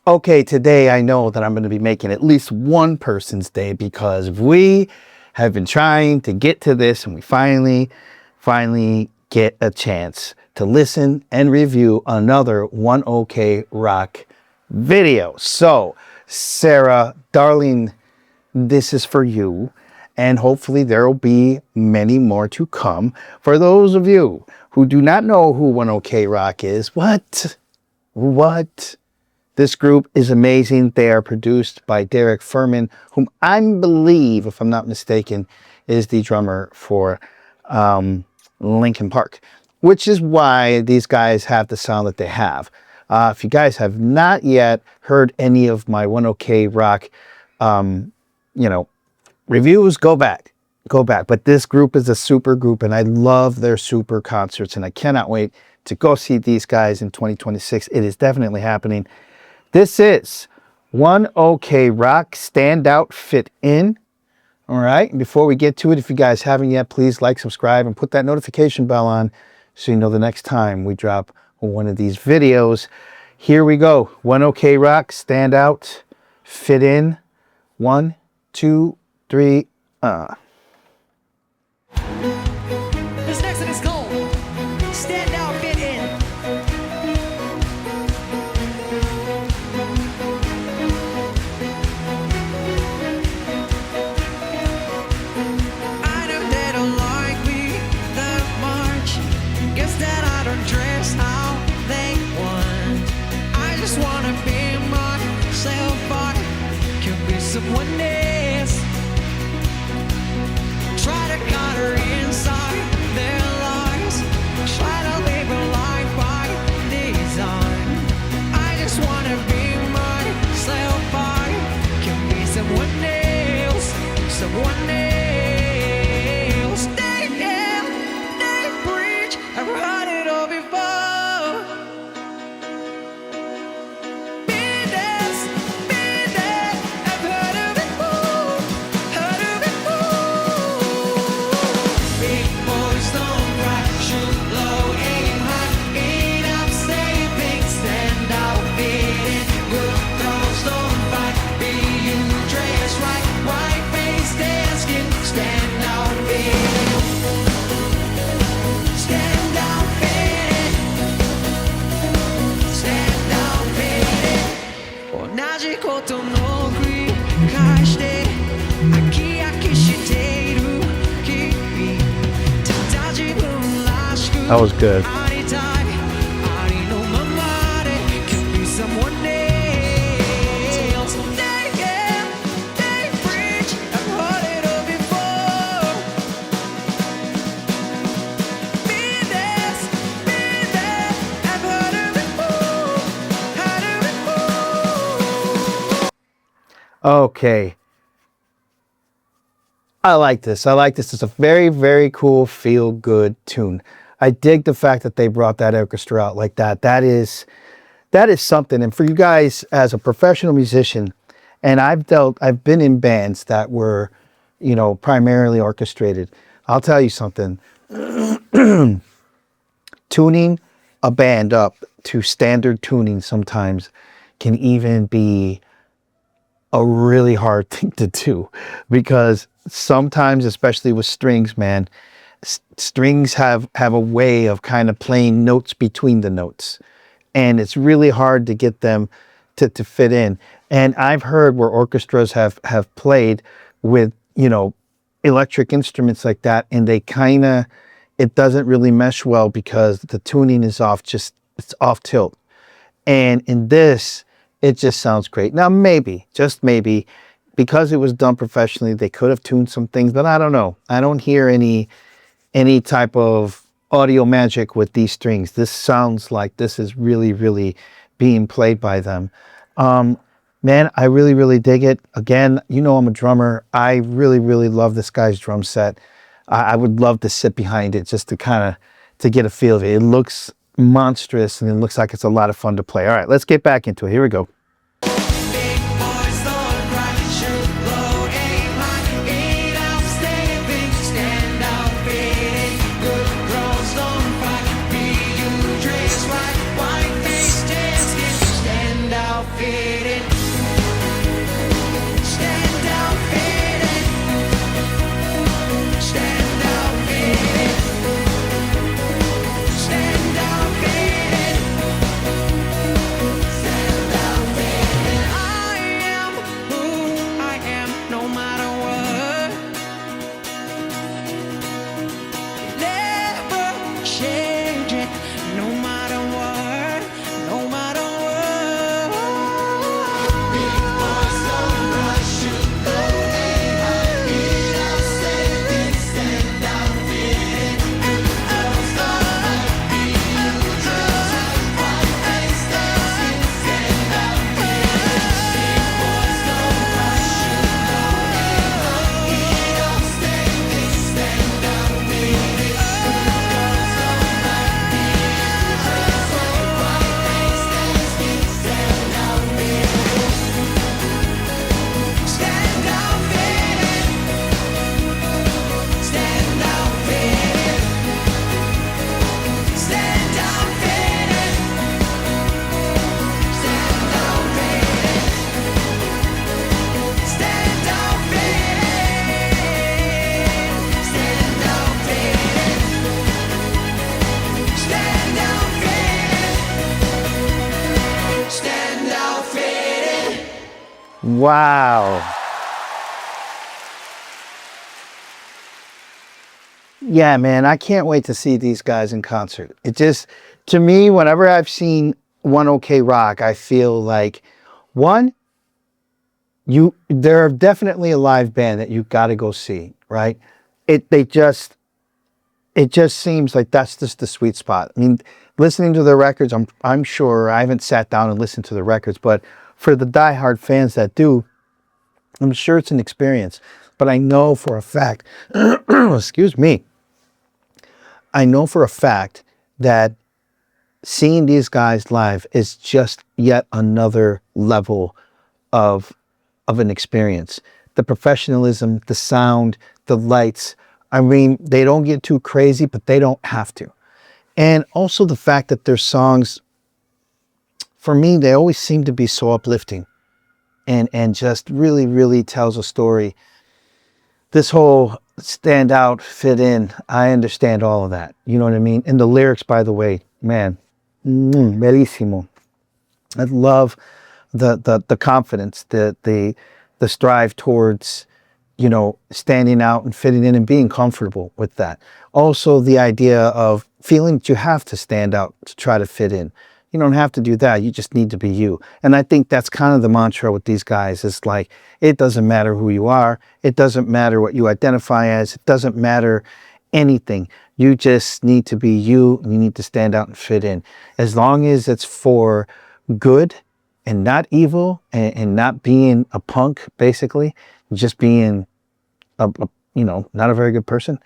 Okay, today I know that I'm going to be making at least one person's day because we have been trying to get to this and we finally get a chance to listen and review another oneokrock video. So, Sarah, darling, this is for you. And hopefully there will be many more to come. For those of you who do not know who oneokrock is, what? This group is amazing. They are produced by Derek Furman, whom I believe, if I'm not mistaken, is the drummer for Linkin Park, which is why these guys have the sound that they have. If you guys have not yet heard any of my oneokrock, reviews, go back. But this group is a super group, and I love their super concerts, and I cannot wait to go see these guys in 2026. It is definitely happening. This is oneokrock standoutfitin. All right. And before we get to it, if you guys haven't yet, please like, subscribe, and put that notification bell on so you know the next time we drop one of these videos. Here we go. oneokrock standoutfitin. 1, 2, 3. This next one is called Standoutfitin. I know they don't like me that much. Guess that I don't dress how they want. I just wanna be myself, but can be someone else. Try to cut her inside their lies. Try to live a life by design. I just wanna be myself. I can be someone else. Someone else. They preach. I've heard it all before. Be this. I've heard it before. Heard it before. Big boys don't cry, shoot low, aim high, eat up, stay big, stand out, beat it. Good girls don't fight, be you, dress right, white face, tan skin, stand out, beat it. Stand out, beat it. Stand out, beat it. 同じことの繰り返して飽き飽きしている日々 That was good. Okay. I like this. It's a very, very cool, feel-good tune. I dig the fact that they brought that orchestra out like that. That is something. And for you guys as a professional musician, and I've been in bands that were, primarily orchestrated. I'll tell you something. Tuning a band up to standard tuning sometimes can even be a really hard thing to do, because sometimes, especially with strings, man, strings have a way of kind of playing notes between the notes, and it's really hard to get them to fit in. And I've heard where orchestras have played with electric instruments like that, and it doesn't really mesh well because the tuning is off, it's off tilt. And in this, it just sounds great. Now, maybe, just maybe, because it was done professionally, they could have tuned some things, but I don't know. I don't hear any type of audio magic with these strings. This sounds like this is really, really being played by them. Man, I really, really dig it. Again, I'm a drummer. I really, really love this guy's drum set. I would love to sit behind it just to get a feel of it. It looks monstrous, and it looks like it's a lot of fun to play. All right, let's get back into it. Here we go. Stand out, fit Wow. Yeah, man, I can't wait to see these guys in concert. It just, to me, whenever I've seen One OK Rock, I feel like, one, they're definitely a live band that you got to go see, right? It just seems like that's just the sweet spot. I mean, listening to their records, I'm sure I haven't sat down and listened to the records, but for the diehard fans that do, I'm sure it's an experience. But I know for a fact, excuse me, I know for a fact that seeing these guys live is just yet another level of an experience. The professionalism, the sound, the lights. I mean, they don't get too crazy, but they don't have to. And also the fact that their songs, for me, they always seem to be so uplifting and just really, really tells a story. This whole stand out, fit in, I understand all of that. You know what I mean? And the lyrics, by the way, man, bellissimo. I love the confidence, the strive towards, you know, standing out and fitting in and being comfortable with that. Also, the idea of feeling that you have to stand out to try to fit in. You don't have to do that. You just need to be you. And I think that's kind of the mantra with these guys. It's like, it doesn't matter who you are. It doesn't matter what you identify as. It doesn't matter anything. You just need to be you. And you need to stand out and fit in. As long as it's for good and not evil and not being a punk, basically, just being you know, not a very good person.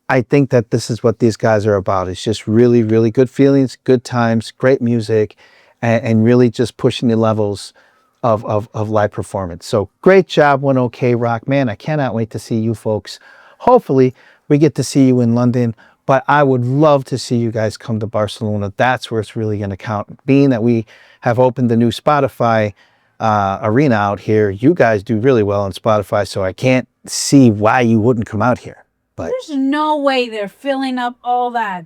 I think that this is what these guys are about. It's just really, really good feelings, good times, great music, and really just pushing the levels of live performance. So great job, One OK Rock. Man, I cannot wait to see you folks. Hopefully we get to see you in London, but I would love to see you guys come to Barcelona. That's where it's really going to count. Being that we have opened the new Spotify arena out here, you guys do really well on Spotify, so I can't see why you wouldn't come out here. But there's no way they're filling up all that.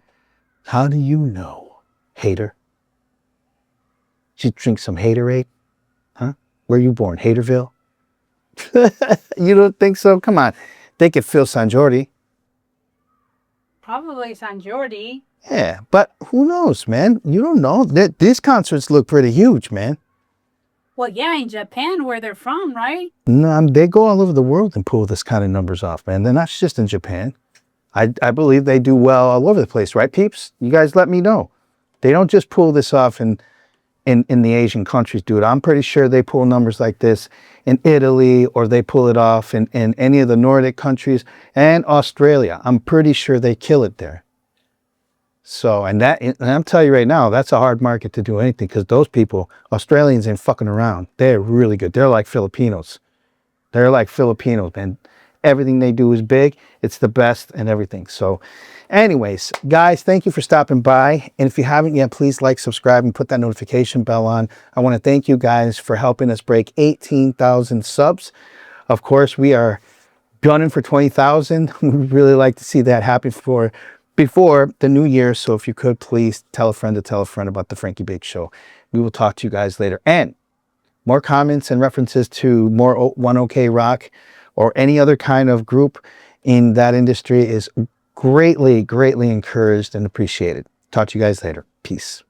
How do you know, hater? Did you drink some haterade? Huh? Where you born? Haterville? You don't think so? Come on. They could fill San Jordi. Probably San Jordi. Yeah, but who knows, man? You don't know. These concerts look pretty huge, man. Well, yeah, in Japan, where they're from, right? No, they go all over the world and pull this kind of numbers off, man. They're not just in Japan. I believe they do well all over the place, right, peeps? You guys let me know. They don't just pull this off in the Asian countries, dude. I'm pretty sure they pull numbers like this in Italy, or they pull it off in any of the Nordic countries and Australia. I'm pretty sure they kill it there. So, and I'm telling you right now, that's a hard market to do anything, because those people, Australians, ain't fucking around. They're really good. They're like Filipinos. They're like Filipinos, man. Everything they do is big. It's the best and everything. So anyways, guys, thank you for stopping by. And if you haven't yet, please like, subscribe, and put that notification bell on. I want to thank you guys for helping us break 18,000 subs. Of course, we are gunning for 20,000. We'd really like to see that happen before the new year. So if you could, please tell a friend to tell a friend about the Frankie Biggz Show. We will talk to you guys later. And more comments and references to more One OK Rock or any other kind of group in that industry is greatly, greatly encouraged and appreciated. Talk to you guys later. Peace.